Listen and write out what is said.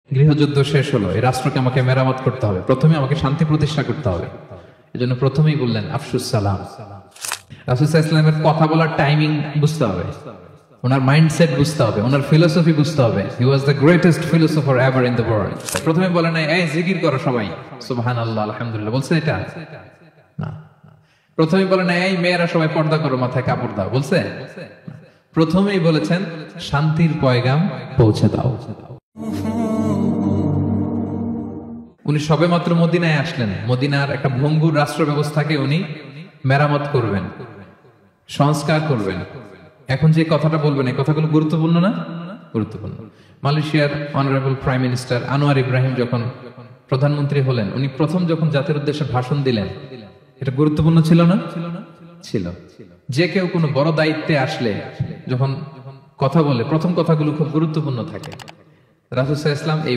গৃহযুদ্ধ শেষ হলো, এই রাষ্ট্রকে আমাকে মেরামত করতে হবে, প্রথমে আমাকে শান্তি প্রতিষ্ঠা করতে হবে। এজন্য প্রথমেই বললেন আফসুস সালাম। রাসূল সাল্লাল্লাহু আলাইহি ওয়াসাল্লামের কথা বলার টাইমিং বুঝতে হবে, ওনার মাইন্ডসেট বুঝতে হবে, ওনার ফিলোসফি বুঝতে হবে। He was the greatest philosopher ever in the world. প্রথমে বলে নাই এই জিকির করো সবাই সুবহানাল্লাহ আলহামদুলিল্লাহ, বলছে এটা না। প্রথমে বলে নাই এই মেয়েরা সবাই পর্দা করো, মাথায় কাপড় দাও, বলছে? প্রথমেই বলেছেন শান্তির পয়গাম পৌঁছে দাও। উনি সবেমাত্র মদিনায় আসলেন, মদিনার একটা ভঙ্গুর রাষ্ট্র ব্যবস্থাকে উনি মেরামত করবেন, সংস্কার করবেন। এখন যে কথাটা বলবেন এই কথাগুলো গুরুত্বপূর্ণ না? গুরুত্বপূর্ণ। মালয়েশিয়ার honourable prime minister Anwar Ibrahim যখন প্রধানমন্ত্রী হলেন, উনি প্রথম যখন জাতির উদ্দেশ্যে ভাষণ দিলেন, এটা গুরুত্বপূর্ণ ছিল না? ছিল। যে কেউ কোনো বড় দায়িত্বে আসলে যখন কথা বলে প্রথম কথাগুলো খুব গুরুত্বপূর্ণ থাকে। রাসূল সাল্লাল্লাহু আলাইহি ওয়াসাল্লাম এই